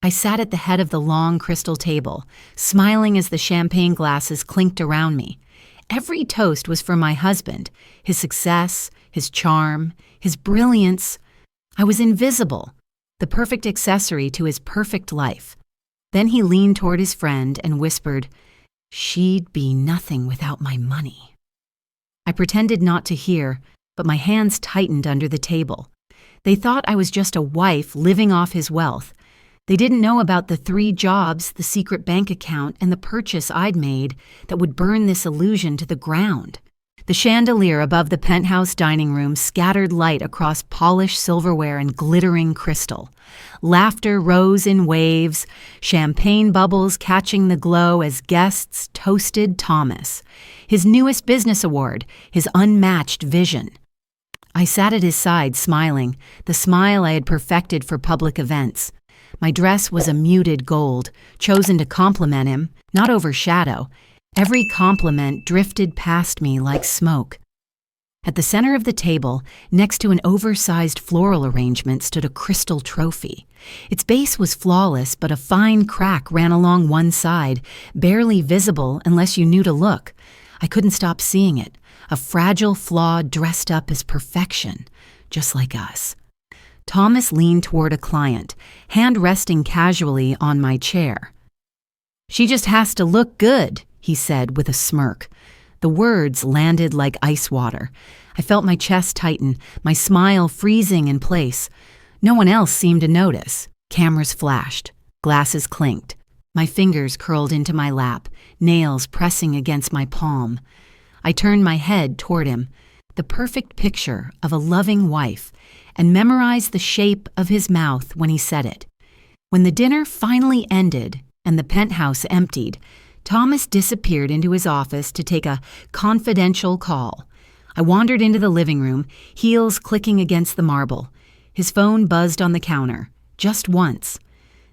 I sat at the head of the long crystal table, smiling as the champagne glasses clinked around me. Every toast was for my husband, his success, his charm, his brilliance. I was invisible, the perfect accessory to his perfect life. Then he leaned toward his friend and whispered, "She'd be nothing without my money." I pretended not to hear, but my hands tightened under the table. They thought I was just a wife living off his wealth. They didn't know about the 3 jobs, the secret bank account, and the purchase I'd made that would burn this illusion to the ground. The chandelier above the penthouse dining room scattered light across polished silverware and glittering crystal. Laughter rose in waves, champagne bubbles catching the glow as guests toasted Thomas, his newest business award, his unmatched vision. I sat at his side smiling, the smile I had perfected for public events. My dress was a muted gold, chosen to compliment him, not overshadow. Every compliment drifted past me like smoke. At the center of the table, next to an oversized floral arrangement, stood a crystal trophy. Its base was flawless, but a fine crack ran along one side, barely visible unless you knew to look. I couldn't stop seeing it, a fragile flaw dressed up as perfection, just like us. Thomas leaned toward a client, hand resting casually on my chair. "She just has to look good," he said with a smirk. The words landed like ice water. I felt my chest tighten, my smile freezing in place. No one else seemed to notice. Cameras flashed. Glasses clinked. My fingers curled into my lap, nails pressing against my palm. I turned my head toward him, the perfect picture of a loving wife, and memorized the shape of his mouth when he said it. When the dinner finally ended and the penthouse emptied, Thomas disappeared into his office to take a confidential call. I wandered into the living room, heels clicking against the marble. His phone buzzed on the counter, just once.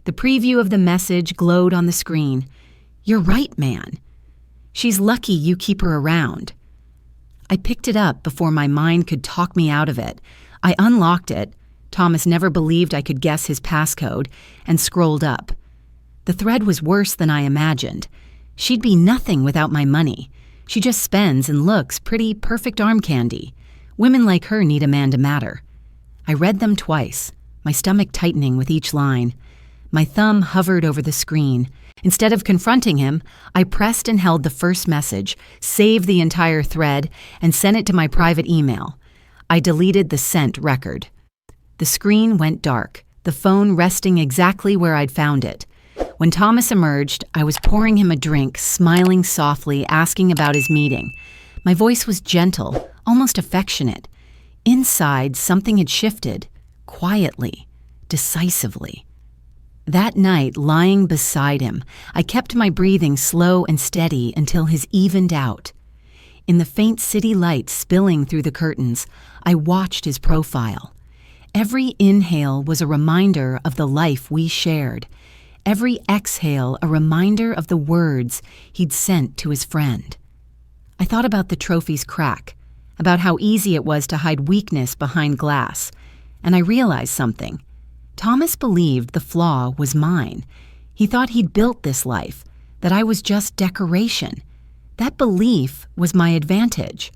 The preview of the message glowed on the screen. "You're right, man. She's lucky you keep her around." I picked it up before my mind could talk me out of it. I unlocked it. Thomas never believed I could guess his passcode, and scrolled up. The thread was worse than I imagined. She'd be nothing without my money. She just spends and looks pretty perfect arm candy. Women like her need a man to matter. I read them twice, my stomach tightening with each line. My thumb hovered over the screen. Instead of confronting him, I pressed and held the first message, saved the entire thread, and sent it to my private email. I deleted the sent record. The screen went dark, the phone resting exactly where I'd found it. When Thomas emerged, I was pouring him a drink, smiling softly, asking about his meeting. My voice was gentle, almost affectionate. Inside, something had shifted, quietly, decisively. That night, lying beside him, I kept my breathing slow and steady until his evened out. In the faint city light spilling through the curtains, I watched his profile. Every inhale was a reminder of the life we shared. Every exhale a reminder of the words he'd sent to his friend. I thought about the trophy's crack, about how easy it was to hide weakness behind glass, and I realized something. Thomas believed the flaw was mine. He thought he'd built this life, that I was just decoration. That belief was my advantage.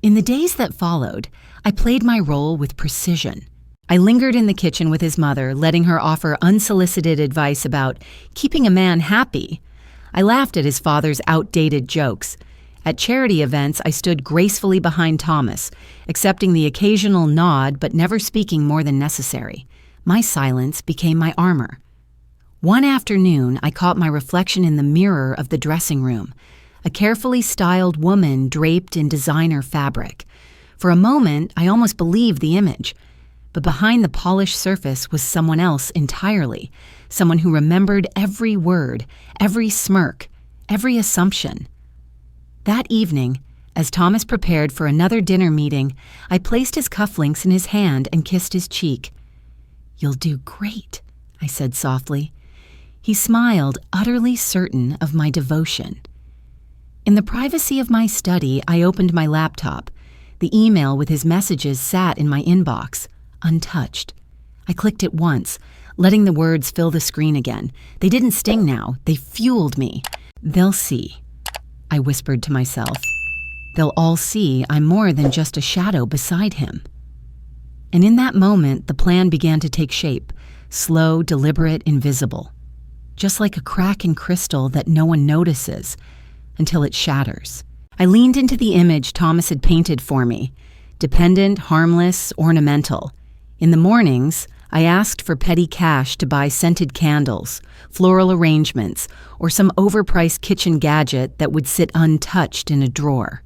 In the days that followed, I played my role with precision. I lingered in the kitchen with his mother, letting her offer unsolicited advice about keeping a man happy. I laughed at his father's outdated jokes. At charity events, I stood gracefully behind Thomas, accepting the occasional nod but never speaking more than necessary. My silence became my armor. One afternoon, I caught my reflection in the mirror of the dressing room, a carefully styled woman draped in designer fabric. For a moment, I almost believed the image. But behind the polished surface was someone else entirely, someone who remembered every word, every smirk, every assumption. That evening, as Thomas prepared for another dinner meeting, I placed his cufflinks in his hand and kissed his cheek. "You'll do great," I said softly. He smiled, utterly certain of my devotion. In the privacy of my study, I opened my laptop. The email with his messages sat in my inbox, untouched. I clicked it once, letting the words fill the screen again. They didn't sting now, they fueled me. "They'll see," I whispered to myself. "They'll all see I'm more than just a shadow beside him." And in that moment, the plan began to take shape, slow, deliberate, invisible. Just like a crack in crystal that no one notices until it shatters. I leaned into the image Thomas had painted for me. Dependent, harmless, ornamental. In the mornings, I asked for petty cash to buy scented candles, floral arrangements, or some overpriced kitchen gadget that would sit untouched in a drawer.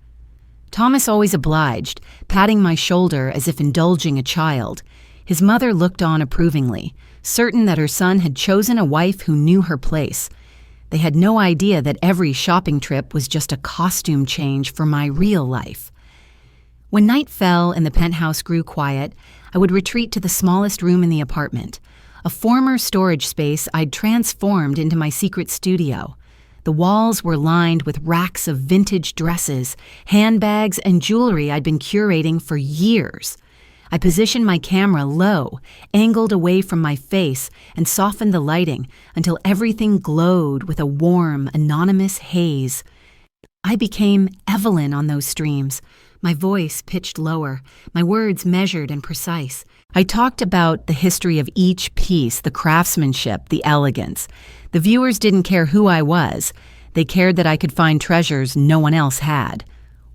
Thomas always obliged, patting my shoulder as if indulging a child. His mother looked on approvingly, certain that her son had chosen a wife who knew her place. They had no idea that every shopping trip was just a costume change for my real life. When night fell and the penthouse grew quiet, I would retreat to the smallest room in the apartment, a former storage space I'd transformed into my secret studio. The walls were lined with racks of vintage dresses, handbags, and jewelry I'd been curating for years. I positioned my camera low, angled away from my face, and softened the lighting until everything glowed with a warm, anonymous haze. I became Evelyn on those streams, my voice pitched lower, my words measured and precise. I talked about the history of each piece, the craftsmanship, the elegance. The viewers didn't care who I was. They cared that I could find treasures no one else had.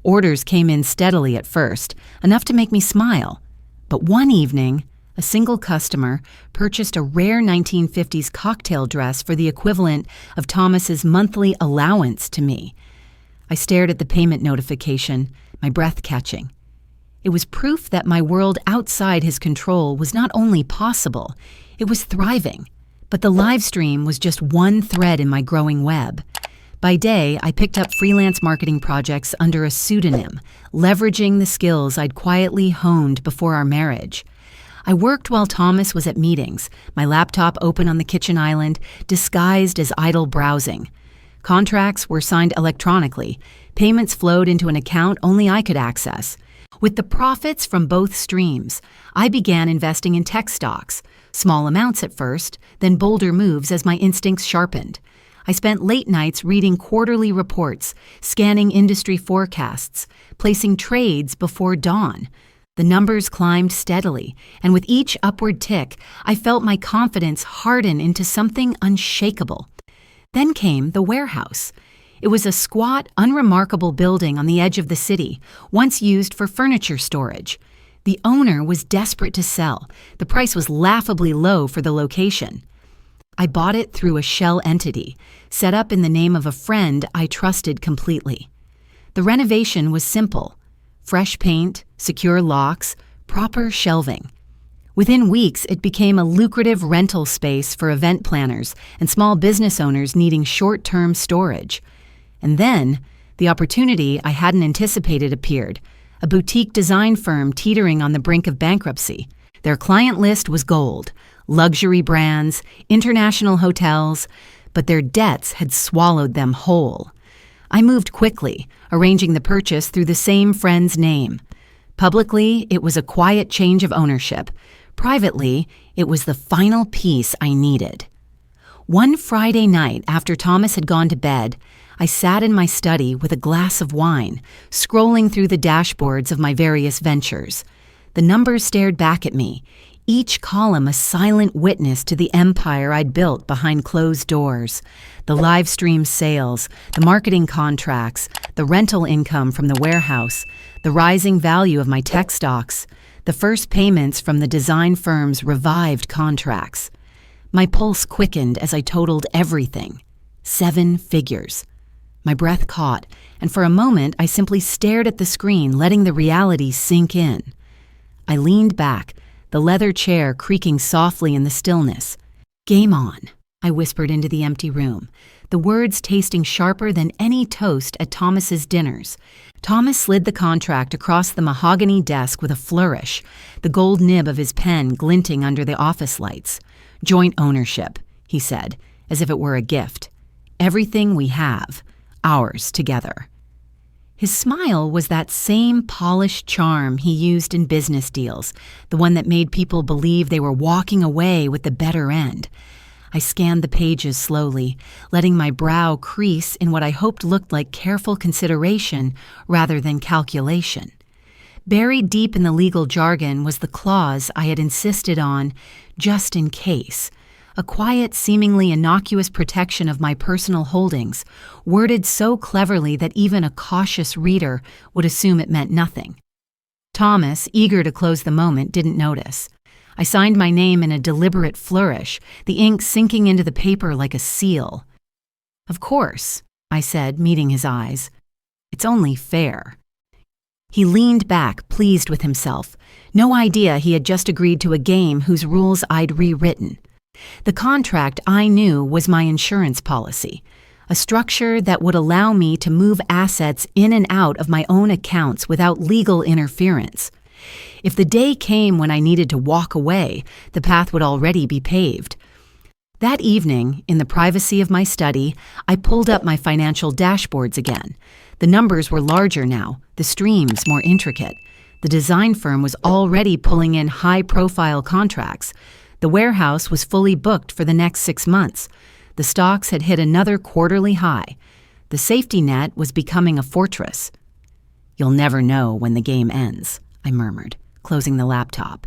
Orders came in steadily at first, enough to make me smile. But one evening, a single customer purchased a rare 1950s cocktail dress for the equivalent of Thomas's monthly allowance to me. I stared at the payment notification, my breath catching. It was proof that my world outside his control was not only possible, it was thriving. But the live stream was just one thread in my growing web. By day, I picked up freelance marketing projects under a pseudonym, leveraging the skills I'd quietly honed before our marriage. I worked while Thomas was at meetings, my laptop open on the kitchen island, disguised as idle browsing. Contracts were signed electronically. Payments flowed into an account only I could access. With the profits from both streams, I began investing in tech stocks, small amounts at first, then bolder moves as my instincts sharpened. I spent late nights reading quarterly reports, scanning industry forecasts, placing trades before dawn. The numbers climbed steadily, and with each upward tick, I felt my confidence harden into something unshakable. Then came the warehouse. It was a squat, unremarkable building on the edge of the city, once used for furniture storage. The owner was desperate to sell. The price was laughably low for the location. I bought it through a shell entity, set up in the name of a friend I trusted completely. The renovation was simple: fresh paint, secure locks, proper shelving. Within weeks, it became a lucrative rental space for event planners and small business owners needing short-term storage. And then, the opportunity I hadn't anticipated appeared, a boutique design firm teetering on the brink of bankruptcy. Their client list was gold: luxury brands, international hotels, but their debts had swallowed them whole. I moved quickly, arranging the purchase through the same friend's name. Publicly, it was a quiet change of ownership. Privately, it was the final piece I needed. One Friday night after Thomas had gone to bed, I sat in my study with a glass of wine, scrolling through the dashboards of my various ventures. The numbers stared back at me, each column a silent witness to the empire I'd built behind closed doors. The live stream sales, the marketing contracts, the rental income from the warehouse, the rising value of my tech stocks, the first payments from the design firm's revived contracts. My pulse quickened as I totaled everything. 7 figures. My breath caught, and for a moment I simply stared at the screen, letting the reality sink in. I leaned back, the leather chair creaking softly in the stillness. "Game on," I whispered into the empty room, the words tasting sharper than any toast at Thomas's dinners. Thomas slid the contract across the mahogany desk with a flourish, the gold nib of his pen glinting under the office lights. "Joint ownership," he said, as if it were a gift. "Everything we have, ours together." His smile was that same polished charm he used in business deals, the one that made people believe they were walking away with the better end. I scanned the pages slowly, letting my brow crease in what I hoped looked like careful consideration rather than calculation. Buried deep in the legal jargon was the clause I had insisted on, just in case. A quiet, seemingly innocuous protection of my personal holdings, worded so cleverly that even a cautious reader would assume it meant nothing. Thomas, eager to close the moment, didn't notice. I signed my name in a deliberate flourish, the ink sinking into the paper like a seal. "Of course," I said, meeting his eyes. "It's only fair." He leaned back, pleased with himself. No idea he had just agreed to a game whose rules I'd rewritten. The contract, I knew, was my insurance policy, a structure that would allow me to move assets in and out of my own accounts without legal interference. If the day came when I needed to walk away, the path would already be paved. That evening, in the privacy of my study, I pulled up my financial dashboards again. The numbers were larger now, the streams more intricate. The design firm was already pulling in high-profile contracts. The warehouse was fully booked for the next 6 months. The stocks had hit another quarterly high. The safety net was becoming a fortress. "You'll never know when the game ends," I murmured, closing the laptop.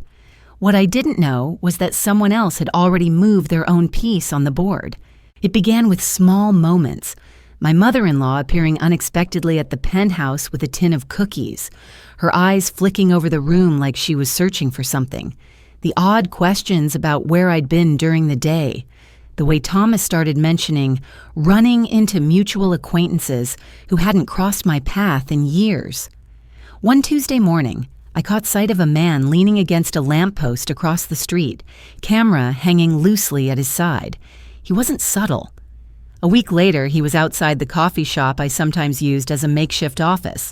What I didn't know was that someone else had already moved their own piece on the board. It began with small moments. My mother-in-law appearing unexpectedly at the penthouse with a tin of cookies, her eyes flicking over the room like she was searching for something. The odd questions about where I'd been during the day. The way Thomas started mentioning running into mutual acquaintances who hadn't crossed my path in years. One Tuesday morning, I caught sight of a man leaning against a lamppost across the street, camera hanging loosely at his side. He wasn't subtle. A week later, he was outside the coffee shop I sometimes used as a makeshift office.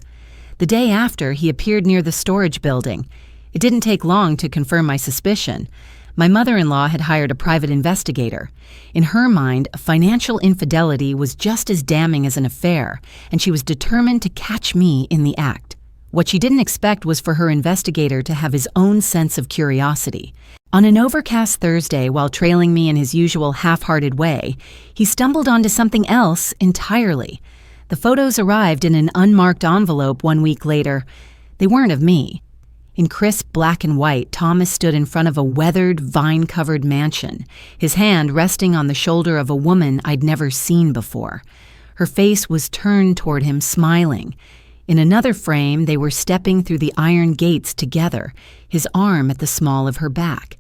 The day after, he appeared near the storage building. It didn't take long to confirm my suspicion. My mother-in-law had hired a private investigator. In her mind, financial infidelity was just as damning as an affair, and she was determined to catch me in the act. What she didn't expect was for her investigator to have his own sense of curiosity. On an overcast Thursday, while trailing me in his usual half-hearted way, he stumbled onto something else entirely. The photos arrived in an unmarked envelope 1 week later. They weren't of me. In crisp black and white, Thomas stood in front of a weathered, vine-covered mansion, his hand resting on the shoulder of a woman I'd never seen before. Her face was turned toward him, smiling. In another frame, they were stepping through the iron gates together, his arm at the small of her back.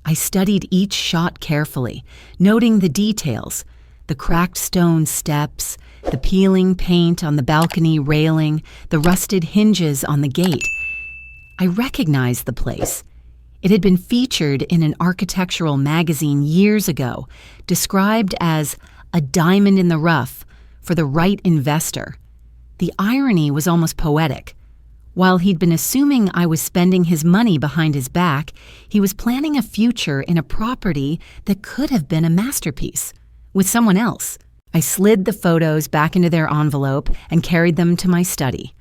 I studied each shot carefully, noting the details, the cracked stone steps, the peeling paint on the balcony railing, the rusted hinges on the gate. I recognized the place. It had been featured in an architectural magazine years ago, described as a diamond in the rough for the right investor. The irony was almost poetic. While he'd been assuming I was spending his money behind his back, he was planning a future in a property that could have been a masterpiece, with someone else. I slid the photos back into their envelope and carried them to my study.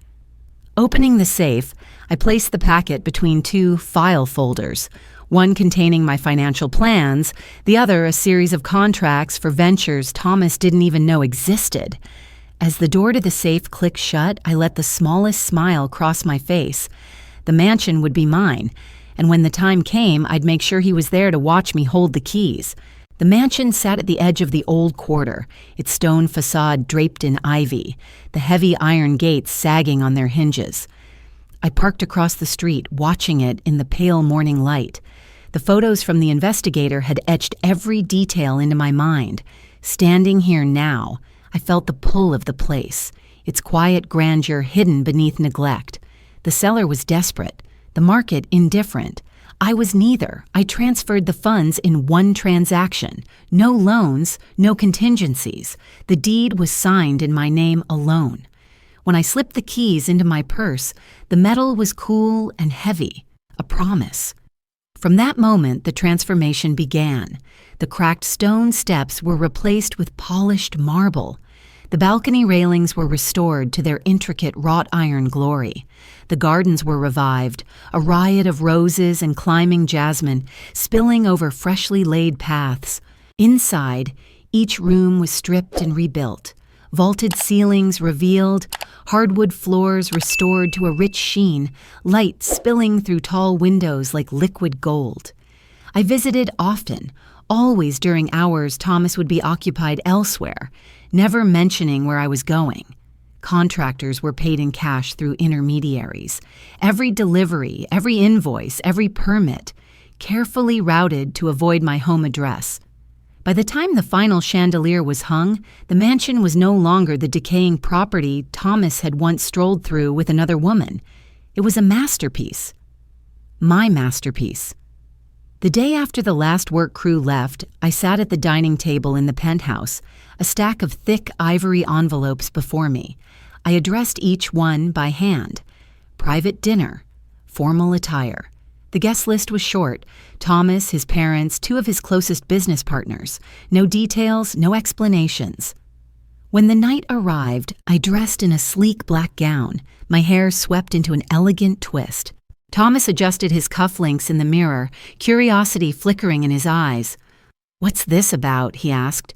Opening the safe, I placed the packet between 2 file folders, one containing my financial plans, the other a series of contracts for ventures Thomas didn't even know existed. As the door to the safe clicked shut, I let the smallest smile cross my face. The mansion would be mine, and when the time came, I'd make sure he was there to watch me hold the keys. The mansion sat at the edge of the old quarter, its stone facade draped in ivy, the heavy iron gates sagging on their hinges. I parked across the street, watching it in the pale morning light. The photos from the investigator had etched every detail into my mind. Standing here now, I felt the pull of the place, its quiet grandeur hidden beneath neglect. The seller was desperate, the market indifferent. I was neither. I transferred the funds in one transaction. No loans, no contingencies. The deed was signed in my name alone. When I slipped the keys into my purse, the metal was cool and heavy, a promise. From that moment, the transformation began. The cracked stone steps were replaced with polished marble. The balcony railings were restored to their intricate wrought iron glory. The gardens were revived, a riot of roses and climbing jasmine spilling over freshly laid paths. Inside, each room was stripped and rebuilt. Vaulted ceilings revealed, hardwood floors restored to a rich sheen, light spilling through tall windows like liquid gold. I visited often, always during hours Thomas would be occupied elsewhere, never mentioning where I was going. Contractors were paid in cash through intermediaries. Every delivery, every invoice, every permit, carefully routed to avoid my home address. By the time the final chandelier was hung, the mansion was no longer the decaying property Thomas had once strolled through with another woman. It was a masterpiece. My masterpiece. The day after the last work crew left, I sat at the dining table in the penthouse, a stack of thick ivory envelopes before me. I addressed each one by hand. Private dinner. Formal attire. The guest list was short. Thomas, his parents, 2 of his closest business partners. No details, no explanations. When the night arrived, I dressed in a sleek black gown, my hair swept into an elegant twist. Thomas adjusted his cufflinks in the mirror, curiosity flickering in his eyes. "What's this about?" he asked.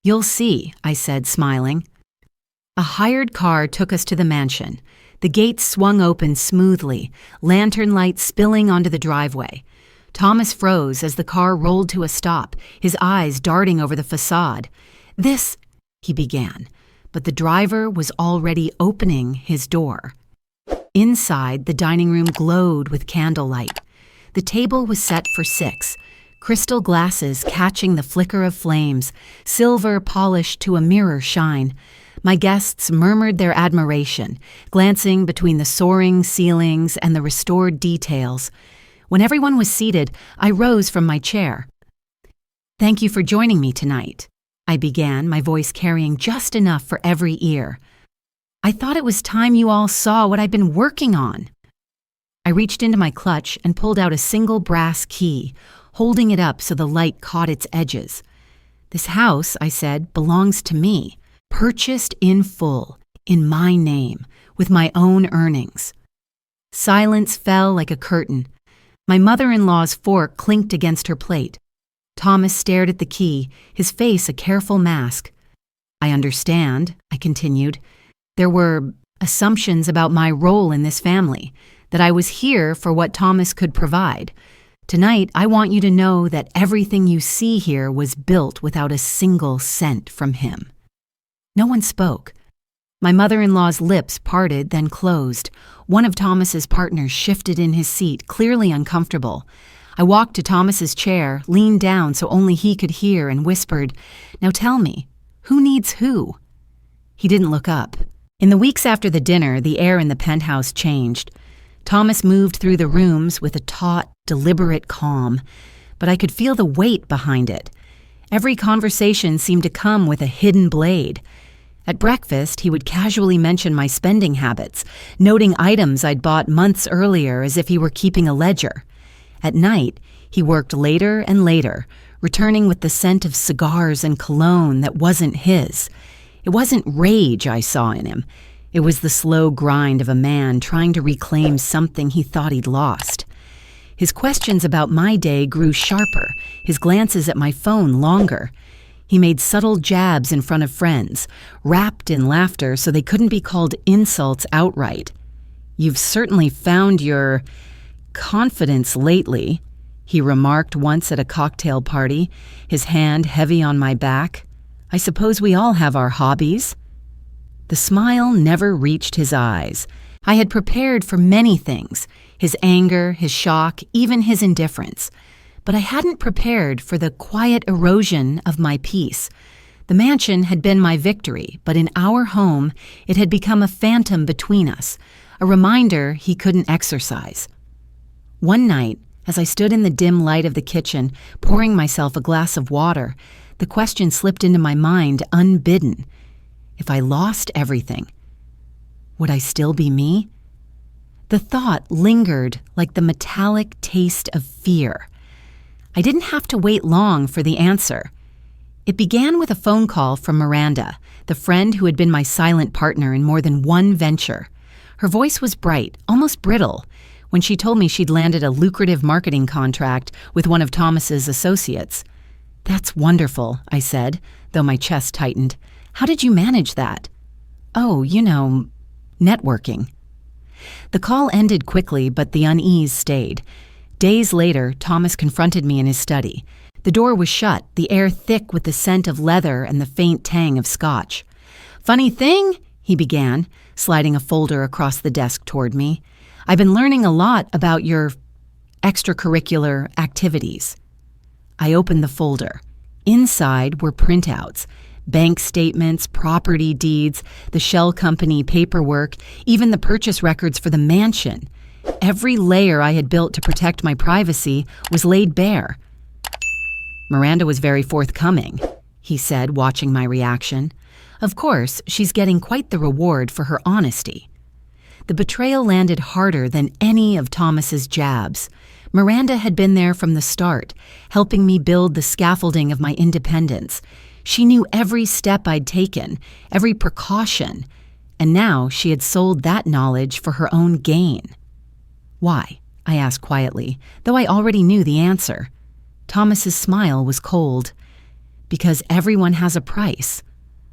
"You'll see," I said, smiling. A hired car took us to the mansion. The gates swung open smoothly, lantern light spilling onto the driveway. Thomas froze as the car rolled to a stop, his eyes darting over the facade. "This," he began, but the driver was already opening his door. Inside, the dining room glowed with candlelight. The table was set for 6, crystal glasses catching the flicker of flames, silver polished to a mirror shine. My guests murmured their admiration, glancing between the soaring ceilings and the restored details. When everyone was seated, I rose from my chair. "Thank you for joining me tonight," I began, my voice carrying just enough for every ear. "I thought it was time you all saw what I've been working on." I reached into my clutch and pulled out a single brass key, holding it up so the light caught its edges. "This house," I said, "belongs to me. Purchased in full, in my name, with my own earnings." Silence fell like a curtain. My mother-in-law's fork clinked against her plate. Thomas stared at the key, his face a careful mask. "I understand," I continued. "There were assumptions about my role in this family, that I was here for what Thomas could provide. Tonight, I want you to know that everything you see here was built without a single cent from him." No one spoke. My mother-in-law's lips parted, then closed. One of Thomas's partners shifted in his seat, clearly uncomfortable. I walked to Thomas's chair, leaned down so only he could hear, and whispered, "Now tell me, who needs who?" He didn't look up. In the weeks after the dinner, the air in the penthouse changed. Thomas moved through the rooms with a taut, deliberate calm, but I could feel the weight behind it. Every conversation seemed to come with a hidden blade. At breakfast, he would casually mention my spending habits, noting items I'd bought months earlier as if he were keeping a ledger. At night, he worked later and later, returning with the scent of cigars and cologne that wasn't his. It wasn't rage I saw in him. It was the slow grind of a man trying to reclaim something he thought he'd lost. His questions about my day grew sharper, his glances at my phone longer. He made subtle jabs in front of friends, wrapped in laughter so they couldn't be called insults outright. "You've certainly found your confidence lately," he remarked once at a cocktail party, his hand heavy on my back. "I suppose we all have our hobbies." The smile never reached his eyes. I had prepared for many things, his anger, his shock, even his indifference. But I hadn't prepared for the quiet erosion of my peace. The mansion had been my victory, but in our home, it had become a phantom between us, a reminder he couldn't exercise. One night, as I stood in the dim light of the kitchen, pouring myself a glass of water, the question slipped into my mind unbidden. If I lost everything, would I still be me? The thought lingered like the metallic taste of fear. I didn't have to wait long for the answer. It began with a phone call from Miranda, the friend who had been my silent partner in more than one venture. Her voice was bright, almost brittle, when she told me she'd landed a lucrative marketing contract with one of Thomas's associates. "That's wonderful," I said, though my chest tightened. "How did you manage that?" "Oh, networking." The call ended quickly, but the unease stayed. Days later, Thomas confronted me in his study. The door was shut, the air thick with the scent of leather and the faint tang of scotch. "Funny thing," he began, sliding a folder across the desk toward me. "I've been learning a lot about your extracurricular activities." I opened the folder. Inside were printouts, bank statements, property deeds, the shell company paperwork, even the purchase records for the mansion. Every layer I had built to protect my privacy was laid bare. "Miranda was very forthcoming," he said, watching my reaction. "Of course, she's getting quite the reward for her honesty." The betrayal landed harder than any of Thomas's jabs. Miranda had been there from the start, helping me build the scaffolding of my independence. She knew every step I'd taken, every precaution, and now she had sold that knowledge for her own gain. "Why?" I asked quietly, though I already knew the answer. Thomas's smile was cold. "Because everyone has a price."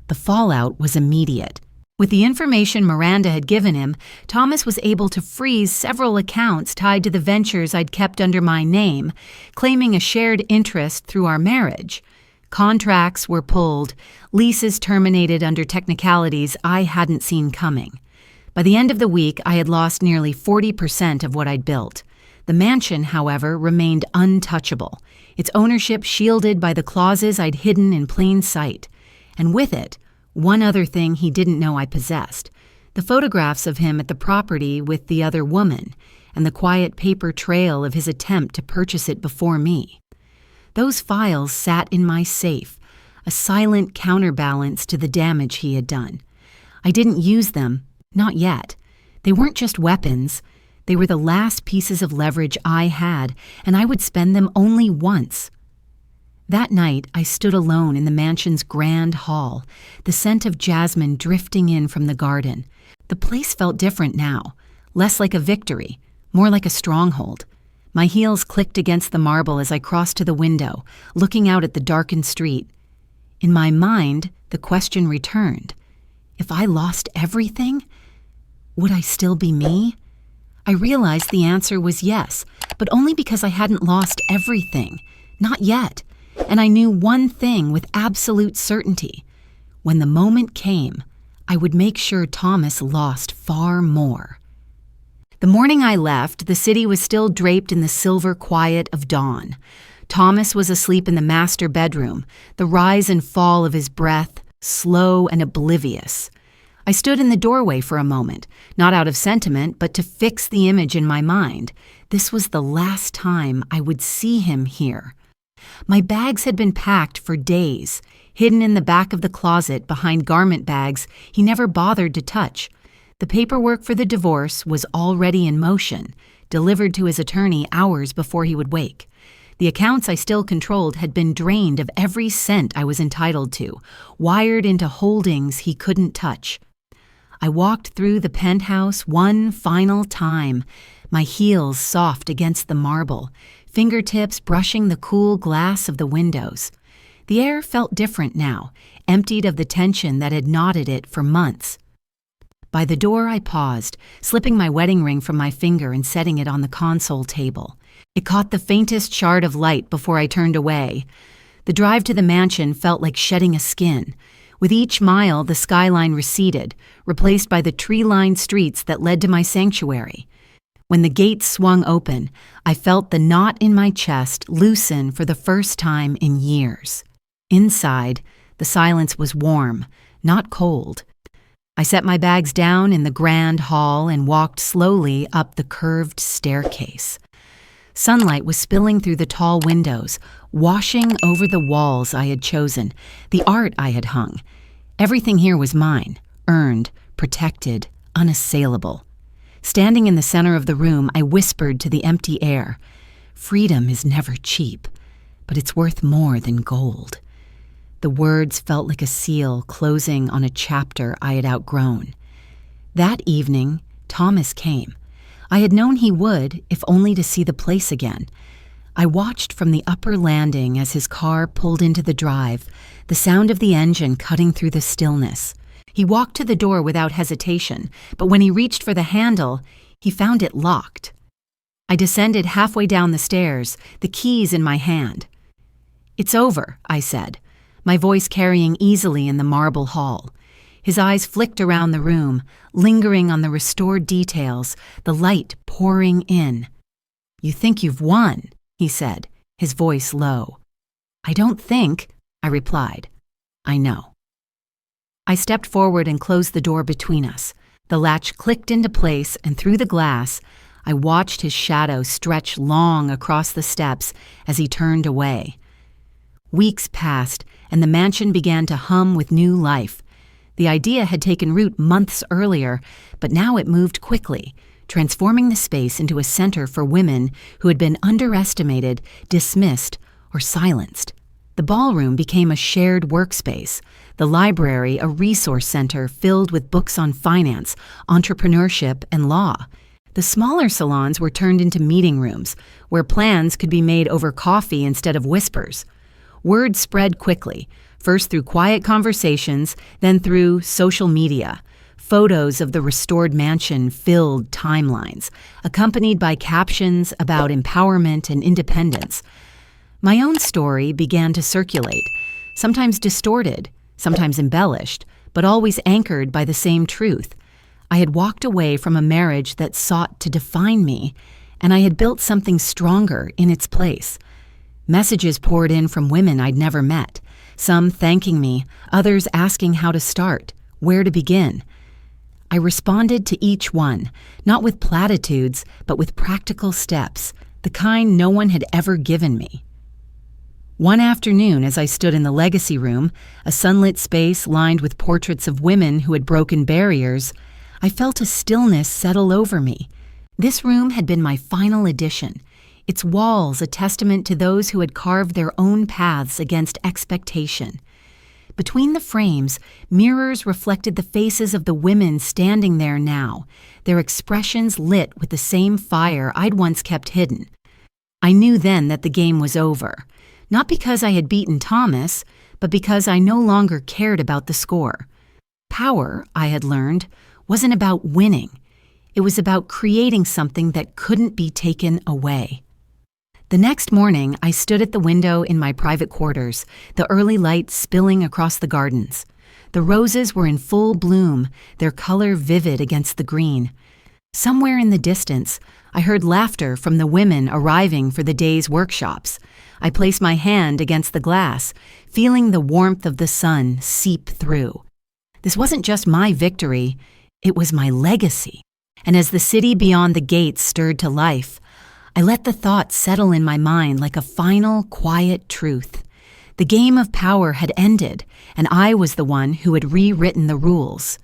The fallout was immediate. With the information Miranda had given him, Thomas was able to freeze several accounts tied to the ventures I'd kept under my name, claiming a shared interest through our marriage. Contracts were pulled, leases terminated under technicalities I hadn't seen coming. By the end of the week, I had lost nearly 40% of what I'd built. The mansion, however, remained untouchable, its ownership shielded by the clauses I'd hidden in plain sight. And with it, one other thing he didn't know I possessed: the photographs of him at the property with the other woman, and the quiet paper trail of his attempt to purchase it before me. Those files sat in my safe, a silent counterbalance to the damage he had done. I didn't use them, not yet. They weren't just weapons. They were the last pieces of leverage I had, and I would spend them only once. That night, I stood alone in the mansion's grand hall, the scent of jasmine drifting in from the garden. The place felt different now, less like a victory, more like a stronghold. My heels clicked against the marble as I crossed to the window, looking out at the darkened street. In my mind, the question returned. If I lost everything, would I still be me? I realized the answer was yes, but only because I hadn't lost everything. Not yet. And I knew one thing with absolute certainty. When the moment came, I would make sure Thomas lost far more. The morning I left, the city was still draped in the silver quiet of dawn. Thomas was asleep in the master bedroom, the rise and fall of his breath, slow and oblivious. I stood in the doorway for a moment, not out of sentiment, but to fix the image in my mind. This was the last time I would see him here. My bags had been packed for days, hidden in the back of the closet behind garment bags he never bothered to touch. The paperwork for the divorce was already in motion, delivered to his attorney hours before he would wake. The accounts I still controlled had been drained of every cent I was entitled to, wired into holdings he couldn't touch. I walked through the penthouse one final time, my heels soft against the marble, fingertips brushing the cool glass of the windows. The air felt different now, emptied of the tension that had knotted it for months. By the door I paused, slipping my wedding ring from my finger and setting it on the console table. It caught the faintest shard of light before I turned away. The drive to the mansion felt like shedding a skin. With each mile, the skyline receded, replaced by the tree-lined streets that led to my sanctuary. When the gates swung open, I felt the knot in my chest loosen for the first time in years. Inside, the silence was warm, not cold. I set my bags down in the grand hall and walked slowly up the curved staircase. Sunlight was spilling through the tall windows, washing over the walls I had chosen, the art I had hung. Everything here was mine, earned, protected, unassailable. Standing in the center of the room, I whispered to the empty air, "Freedom is never cheap, but it's worth more than gold." The words felt like a seal closing on a chapter I had outgrown. That evening, Thomas came. I had known he would, if only to see the place again. I watched from the upper landing as his car pulled into the drive, the sound of the engine cutting through the stillness. He walked to the door without hesitation, but when he reached for the handle, he found it locked. I descended halfway down the stairs, the keys in my hand. "It's over," I said, my voice carrying easily in the marble hall. His eyes flicked around the room, lingering on the restored details, the light pouring in. "You think you've won," he said, his voice low. "I don't think," I replied. "I know." I stepped forward and closed the door between us. The latch clicked into place, and through the glass, I watched his shadow stretch long across the steps as he turned away. Weeks passed, and the mansion began to hum with new life. The idea had taken root months earlier, but now it moved quickly, transforming the space into a center for women who had been underestimated, dismissed, or silenced. The ballroom became a shared workspace, the library a resource center filled with books on finance, entrepreneurship, and law. The smaller salons were turned into meeting rooms, where plans could be made over coffee instead of whispers. Word spread quickly, first through quiet conversations, then through social media. Photos of the restored mansion filled timelines, accompanied by captions about empowerment and independence. My own story began to circulate, sometimes distorted, sometimes embellished, but always anchored by the same truth. I had walked away from a marriage that sought to define me, and I had built something stronger in its place. Messages poured in from women I'd never met, some thanking me, others asking how to start, where to begin. I responded to each one, not with platitudes, but with practical steps, the kind no one had ever given me. One afternoon, as I stood in the legacy room, a sunlit space lined with portraits of women who had broken barriers, I felt a stillness settle over me. This room had been my final edition, its walls a testament to those who had carved their own paths against expectation. Between the frames, mirrors reflected the faces of the women standing there now, their expressions lit with the same fire I'd once kept hidden. I knew then that the game was over, not because I had beaten Thomas, but because I no longer cared about the score. Power, I had learned, wasn't about winning. It was about creating something that couldn't be taken away. The next morning, I stood at the window in my private quarters, the early light spilling across the gardens. The roses were in full bloom, their color vivid against the green. Somewhere in the distance, I heard laughter from the women arriving for the day's workshops. I placed my hand against the glass, feeling the warmth of the sun seep through. This wasn't just my victory, it was my legacy. And as the city beyond the gates stirred to life, I let the thought settle in my mind like a final, quiet truth. The game of power had ended, and I was the one who had rewritten the rules.